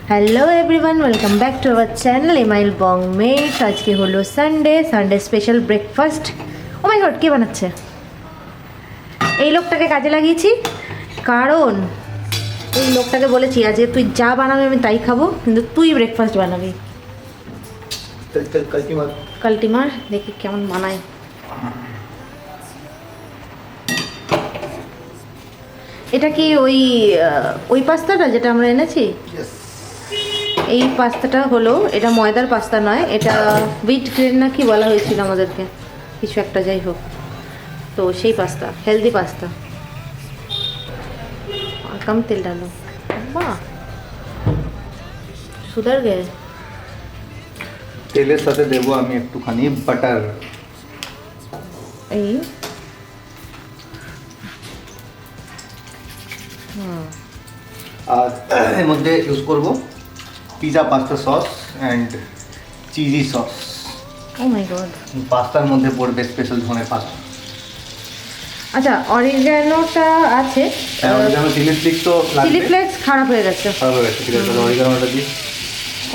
Hello everyone, welcome back to our channel এমাইল bong mate. আজকে হলো Sunday special breakfast. Oh my god, কে বানাচ্ছে? এই লোকটাকে কাজে লাগিয়েছি, কারণ এই লোকটাকে বলেছি আজকে তুই যা বানাবি আমি তাই খাবো, কিন্তু তুই ব্রেকফাস্ট বানাবি। কাল্টিমার দেখি কেমন বানায়। এটা কি ওই পাস্তাটা যেটা আমরা এনেছি? এই পাস্তাটা হলো, এটা ময়দার পাস্তা নয়, এটা হুইট গ্রেন না কি বলা হয়েছিল আমাদেরকে, কিছু একটা, যাই হোক। তো সেই পাস্তা, হেলদি পাস্তা। কম তেল ডালো, বাহ সুদার গে। তেলের সাথে দেবো আমি একটুখানি বাটার। এই আর এর মধ্যে ইউজ করব pizza pasta sauce and cheesy sauce. Oh my god, পাস্তার মধ্যে পড়বে স্পেশাল ধরনের পাস্তা। আচ্ছা, অরিগানোটা আছে। অরিগানো চিলি ফ্লেক্স তো লাগবে। চিলি ফ্লেক্স খারাপ হয়ে গেছে। খারাপ হয়ে গেছে, ঠিক আছে, অরিগানোটা দিই।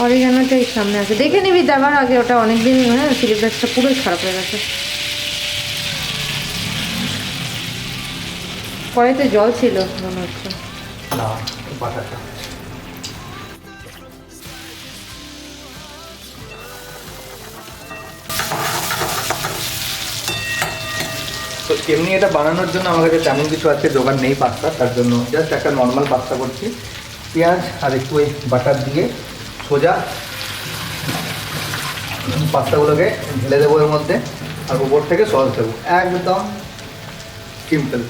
অরিগানোটা এই সামনে আছে, দেখে নিবি দেওয়ার আগে। ওটা অনেকদিন, হ্যাঁ, চিলি ফ্লেক্সটা পুরোই খারাপ হয়ে গেছে। কড়াইতে জল ছিল মনে হচ্ছে। না, বাটারটা। তো এমনি এটা বানানোর জন্য আমার কাছে তেমন কিছু আছে দোকান নেই পাস্তা, তার জন্য জাস্ট একটা নর্মাল পাস্তা করছি। পেঁয়াজ আর একটু ওই বাটার দিয়ে সোজা পাস্তাগুলোকে ঢেলে দেবো এর মধ্যে, আর উপর থেকে সস দেবো, একদম সিম্পল।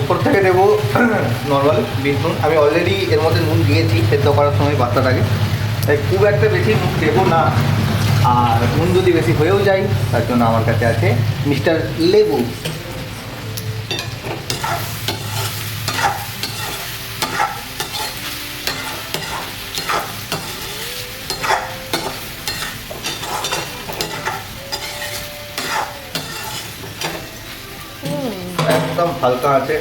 উপর থেকে দেবো নর্মাল বিট নুন। আমি অলরেডি এর মধ্যে নুন দিয়েছি সেদ্ধ করার সময় পাস্তাটাকে, তাই খুব একটা বেশি নুন দেবো না। আর নুন যদি বেশি হয়েও যায় তার জন্য আমার কাছে আছে মিস্টার লেবু। একদম হালকা আছে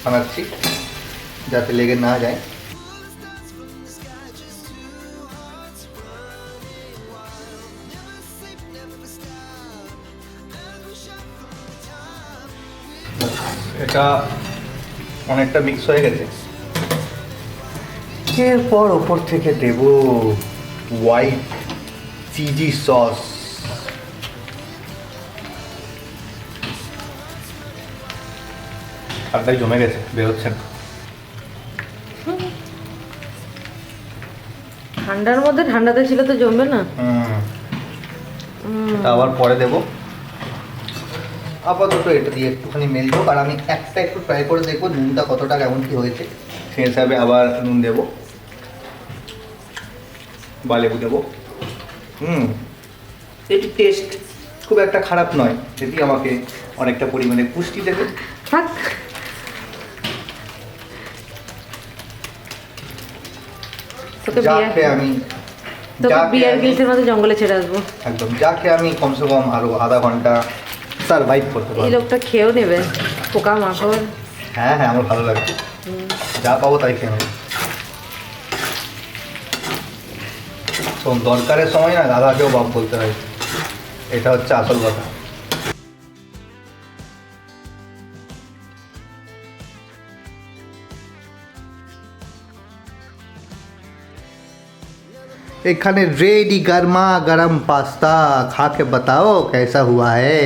বানাচ্ছি যাতে লেগে না যায়। এটা অনেকটা মিক্স হয়ে গেছে। এরপর ওপর থেকে দেব হোয়াইট চিজি সস। ঠান্ডায় জমে গেছে, বেরোচ্ছে না। ঠান্ডার মধ্যে, ঠান্ডাতে ছিল তো জমবে না। আবার পরে দেবো। আপাতত এটা দিয়ে একটুখানি মেলবো, আর আমি একটা একটু ট্রাই করে দেখবো নুনটা কতটা কেমন কি হয়েছে, সেই হিসাবে আবার নুন দেবো বা লেবু দেবো। এটি টেস্ট খুব একটা খারাপ নয়, এটি আমাকে অনেকটা পরিমাণে পুষ্টি দেবে। থাক, আমি বিয়ার গিলসের মধ্যে জঙ্গলে ছেড়ে আসবো একদম, যাকে আমি কমসে কম আরো আধা ঘন্টা সারভাইভ করতে পারবো। এই লোকটা খেয়েও নেবে পোকা মাকড়। হ্যাঁ হ্যাঁ, আমার ভালো লাগে, যা পাবো তাই খেয়ে নেবো। শোন, দরকারের সময় না দাদাকেও বাপ বলতে হয়, এটা হচ্ছে আসল কথা। এখানে রেডি গরমা গরম पास्ता, खा के बताओ कैसा हुआ है।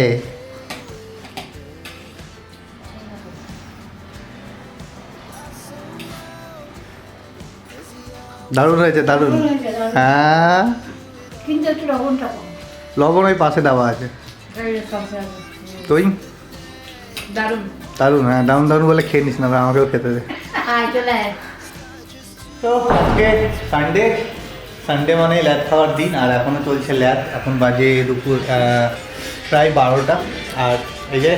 দারুণ হয়েছে, দারুণ। হ্যাঁ, লবণ ওই পাশে দেওয়া আছে। তুই দারুণ দারুণ, হ্যাঁ দারুণ দারুণ বলে খেয়ে নিস না, আমাকেও খেতে দে। তো সানডে, সানডে মানে ল্যাদ খাওয়ার দিন, আর এখনও চলছে ল্যাদ। এখন বাজে দুপুর প্রায় 12টা, আর এই যে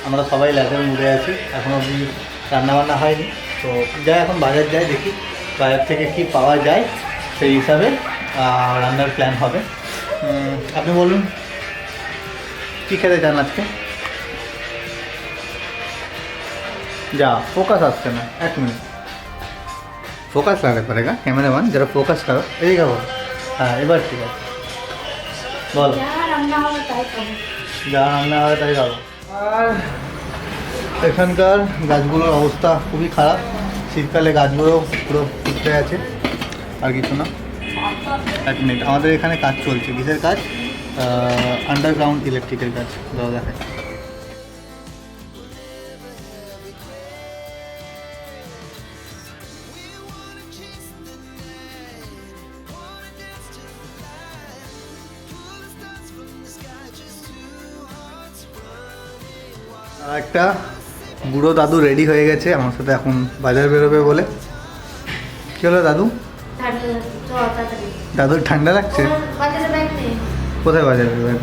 আমরা সবাই ল্যাদের মুড়ে আছি। এখনও অবধি রান্নাবান্না হয়নি, তো যাই এখন বাজার যাই, দেখি বাজার থেকে কি পাওয়া যায়, সেই হিসাবে রান্নার প্ল্যান হবে। আপনি বলুন কী খেতে চান আজকে? যা ফোকাস আসছে না, 1 মিনিট ফোকাস লাগাতে পারেগা ক্যামেরাম্যান, যারা ফোকাস করো এদিকে বল। হ্যাঁ এবার ঠিক আছে বল। যা রান্না হবে তাই খাবো। আর এখানকার গাছগুলোর অবস্থা খুবই খারাপ, শীতকালে গাছগুলো পুরো ফুটে আছে, আর কিছু না। 1 মিনিট, আমাদের এখানে কাজ চলছে। কিসের কাজ? আন্ডারগ্রাউন্ড ইলেকট্রিকের কাজ। দাদা দেখে আর একটা বুড়ো দাদু রেডি হয়ে গেছে আমার সাথে এখন বাজার বেরোবে বলে। কী হলো দাদু? দাদুর ঠান্ডা লাগছে? কোথায় বাজারে ব্যাগ?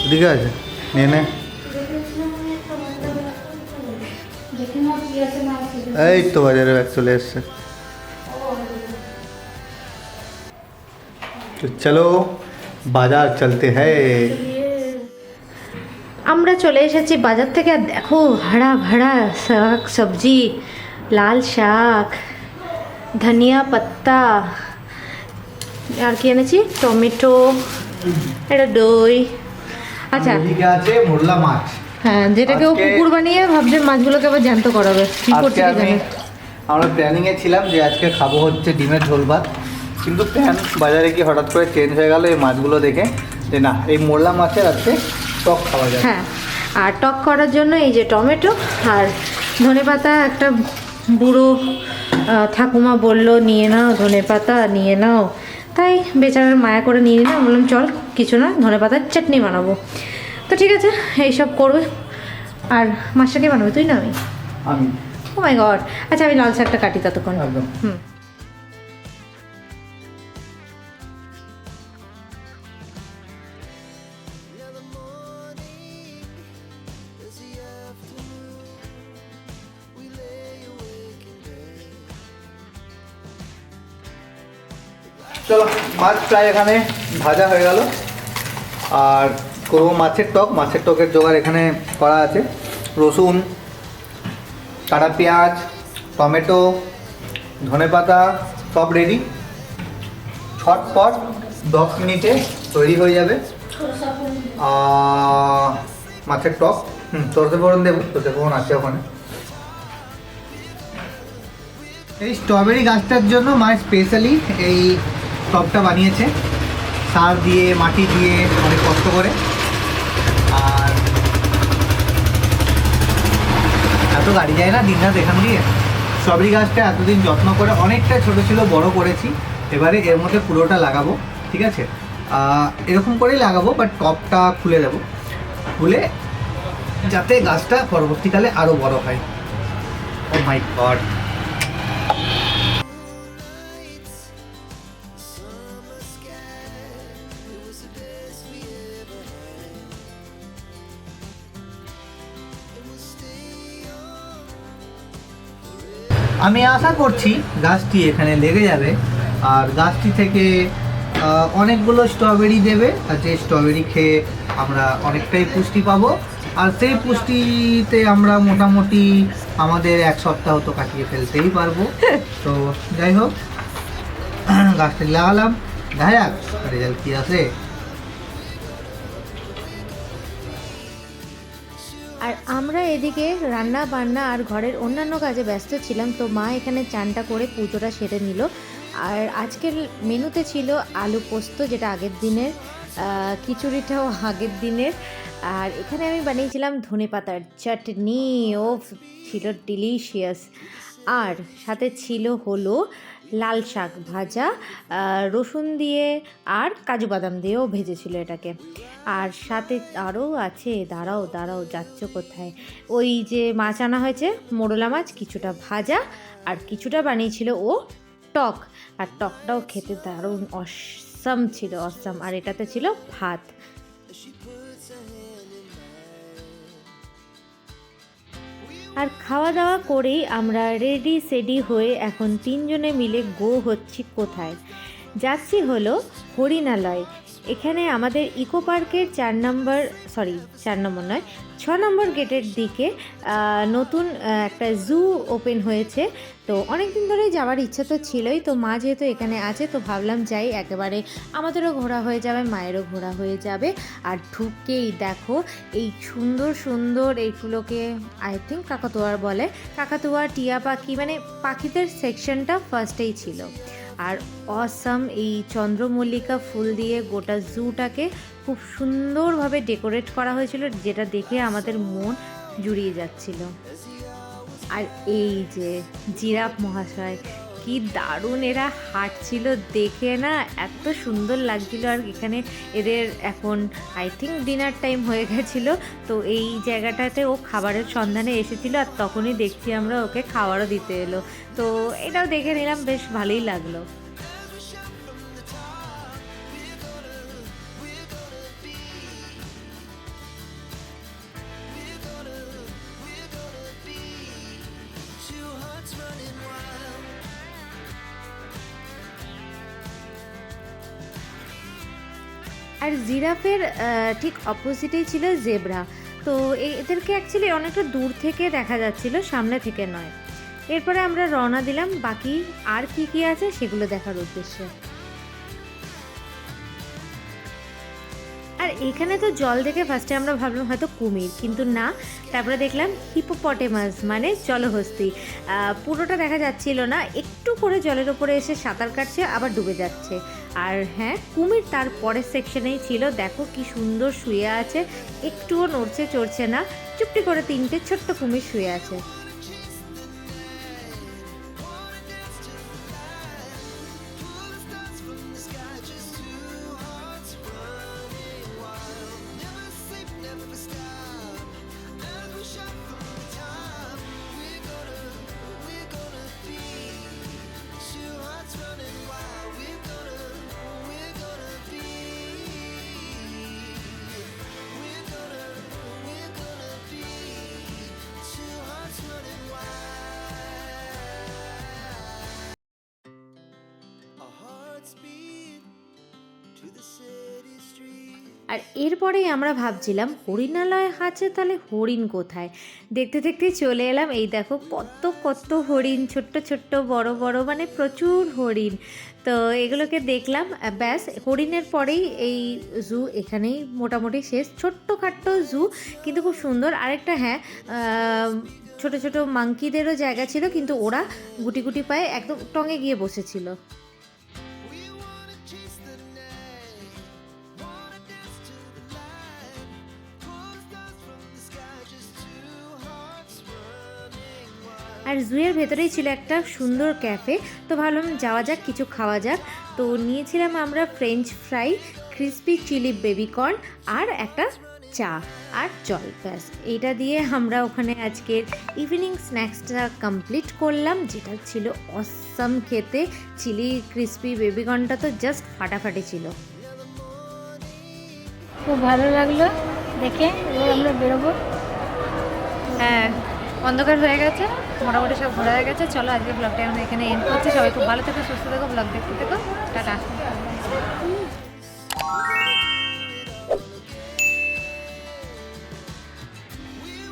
এদিকে আছে, নিয়ে নে। এই তো বাজারে ব্যাগ চলে এসছে। তো চলো বাজার চলতে হ্যায়। আমরা চলে এসেছি বাজার থেকে, আর দেখো ভাড়া ভাড়া শাক সবজি, লাল শাক, ধনিয়া পাত্তা, আর কি এনেছি, টমেটো, এটা দই। আচ্ছা এদিকে আছে মোরলা মাছ। হ্যাঁ, যেটাকে ও পুকুর বানিয়ে ভাবছে মাছগুলোকে আবার জ্যান্ত করাবে। কি করছে কি জানে। আমরা প্ল্যানিংয়ে ছিলাম যে আজকে খাবো হচ্ছে ডিমের ঝোল ভাত, কিন্তু প্ল্যান বাজারে কি হঠাৎ করে চেঞ্জ হয়ে গেল এই মাছগুলো দেখে, যে না এই মোরলা মাছের আজকে টক খাওয়া যায়। হ্যাঁ, আর টক করার জন্য এই যে টমেটো আর ধনেপাতা। একটা বুড়ো ঠাকুমা বলল নিয়ে নাও ধনেপাতা, নিয়ে নাও, তাই বেচারার মায়া করে নিয়ে নিলাম। বললাম চল কিছু না, ধনেপাতার চাটনি বানাবো। তো ঠিক আছে, এইসব করবে। আর মাছটা কে বানাবে, তুই না আমি? ও মাই গড। আচ্ছা আমি লাল শাকটা কাটি ততক্ষণ। হুম। চলো মাছ প্রায় এখানে ভাজা হয়ে গেল, আর করবো মাছের টক। মাছের টকের জোগাড় এখানে করা আছে, রসুন, কাটা পেঁয়াজ, টমেটো, ধনেপাতা সব রেডি। ছটপট 10 মিনিটে তৈরি হয়ে যাবে মাছের টক। সরষে ফোড়ন দেবো, সরষে ফোড়ন আছে ওখানে। এই স্ট্রবেরি গাছটার জন্য মা স্পেশালি এই টবটা বানিয়েছে, সার দিয়ে মাটি দিয়ে অনেক কষ্ট করে। আর এত গাড়ি যায় না দিন রাত এখান দিয়ে। স্ট্রবেরি গাছটা এতদিন যত্ন করে অনেকটা ছোটো ছিল, বড় করেছি। এবারে এর মধ্যে পুরোটা লাগাবো, ঠিক আছে? এরকম করেই লাগাবো, বাট টবটা খুলে দেবো, খুলে যাতে গাছটা পরবর্তীকালে আরও বড় হয়। ও মাই গড। আমি আশা করছি গাছটি এখানে লেগে যাবে, আর গাছটি থেকে অনেকগুলো স্ট্রবেরি দেবে, আর যে স্ট্রবেরি খেয়ে আমরা অনেকটাই পুষ্টি পাবো। আর সেই পুষ্টিতে আমরা মোটামুটি আমাদের 1 সপ্তাহ তো কাটিয়ে ফেলতেই পারবো। তো যাই হোক, গাছটি লাগালাম, দেখা যাক রেজাল্ট কী আসে। আর আমরা এদিকে রান্না বান্না আর ঘরের অন্যান্য কাজে ব্যস্ত ছিলাম। তো মা এখানে চানটা করে পুজোটা সেরে নিল। আর আজকের মেনুতে ছিল আলু পোস্ত, যেটা আগের দিনের, খিচুড়িটাও আগের দিনের। আর এখানে আমি বানিয়েছিলাম ধনেপাতার চাটনি, ও ছিল ডিলিশিয়াস। আর সাথে ছিল হলো লাল শাক ভাজা, রসুন দিয়ে আর কাজু বাদাম দিয়েও ভেজেছিল এটাকে। আর সাথে আরও আছে, দাঁড়াও দাঁড়াও যাচ্ছ কোথায়, ওই যে মাছ আনা হয়েছে মোরলা মাছ, কিছুটা ভাজা আর কিছুটা বানিয়েছিল ও টক। আর টকটাও খেতে দারুণ অসাম ছিল, অসাম। আর এটাতে ছিল ভাত। আর খাওয়া দাওয়া করেই আমরা রেডি সেডি হয়ে এখন 3 জনে মিলে গো হচ্ছি কোথায়? যাচ্ছি হলো হরিণালয়। এখানে আমাদের ইকো পার্কের 4 নম্বর নয় 6 নম্বর গেটের দিকে নতুন একটা জু ওপেন হয়েছে। তো অনেক দিন ধরেই যাওয়ার ইচ্ছা তো ছিলই, তো মা যেহেতু এখানে আছে তো ভাবলাম যাই, একেবারে আমাদেরও ঘোরা হয়ে যাবে, মায়েরও ঘোরা হয়ে যাবে। আর ঢুককেই দেখো এই সুন্দর সুন্দর এইগুলোকে আই থিঙ্ক কাকাতুয়ার বলে, কাকাতুয়া, টিয়া পাখি, মানে পাখিদের সেকশনটা ফার্স্টেই ছিল। আর অসাম এই চন্দ্রমল্লিকা ফুল দিয়ে গোটা জুটাকে খুব সুন্দরভাবে ডেকোরেট করা হয়েছিল, যেটা দেখে আমাদের মন জুড়িয়ে যাচ্ছিল। আর এই যে জিরাফ মহাশয়, কি দারুণ এরা হাঁটছিল, দেখে না এত সুন্দর লাগছিল। আর এখানে এদের এখন আই থিঙ্ক ডিনার টাইম হয়ে গেছিলো, তো এই জায়গাটাতে ও খাবারের সন্ধানে এসেছিল, আর তখনই দেখছি আমরা ওকে খাবারও দিতে এলো। তো এটাও দেখে নিলাম, বেশ ভালোই লাগলো। আর জিরাফের ঠিক অপোজিটেই ছিল জেব্রা। তো এদেরকে অ্যাকচুয়ালি অনেকটা দূর থেকে দেখা যাচ্ছিল, সামনে থেকে নয়। এরপরে আমরা রওনা দিলাম বাকি আর কি কি আছে সেগুলো দেখার উদ্দেশ্যে। আর এখানে তো জল দেখে ফার্স্টে আমরা ভাবলাম হয়তো কুমির, কিন্তু না, তারপরে দেখলাম হিপোপটেমাস মানে জলহস্তী। পুরোটা দেখা যাচ্ছিল না, একটু করে জলের ওপরে এসে সাঁতার কাটছে আবার ডুবে যাচ্ছে। আর হ্যাঁ, কুমির তার পরের সেকশনেই ছিল, দেখো কি সুন্দর শুয়ে আছে, একটুও নড়ছে চড়ছে না, চুপটি করে 3টে ছোট্ট কুমির শুয়ে আছে। আর এরপরেই আমরা ভাবছিলাম হরিণালয় আছে, তাহলে হরিণ কোথায়। দেখতে দেখতে চলে এলাম, এই দেখো কত কত হরিণ, ছোট্ট ছোট্ট বড় বড়, মানে প্রচুর হরিণ। তো এগুলোকে দেখলাম, ব্যাস হরিণের পরেই এই জু এখানেই মোটামুটি শেষ। ছোট্টখাট্টো জু কিন্তু খুব সুন্দর। আরেকটা হ্যাঁ, ছোট ছোট মাংকিদেরও জায়গা ছিল, কিন্তু ওরা গুটি গুটি পায়ে একদম টঙে গিয়ে বসেছিল। আর জুয়ের ভেতরেই ছিল একটা সুন্দর ক্যাফে, তো ভাবলাম যাওয়া যাক, কিছু খাওয়া যাক। তো নিয়েছিলাম আমরা French fry, crispy chilli baby corn আর একটা চা আর জল, ব্যাস এইটা দিয়ে আমরা ওখানে আজকের ইভিনিং স্ন্যাক্সটা কমপ্লিট করলাম, যেটা ছিল অসাম খেতে। চিলি ক্রিসপি বেবিকর্নটা তো জাস্ট ফাটাফাটি ছিল। খুব ভালো লাগলো দেখে, এবার আমরা বেরোবো। হ্যাঁ, অন্ধকার হয়ে গেছে, মোটামুটি সব ঘোরা হয়ে গেছে। চলো আজকে ব্লগটা আমরা এখানে এন্ড করছি। সবাই খুব ভালো থেকো, সুস্থ থেকো, ব্লগ দেখতে থেকো, টাটা।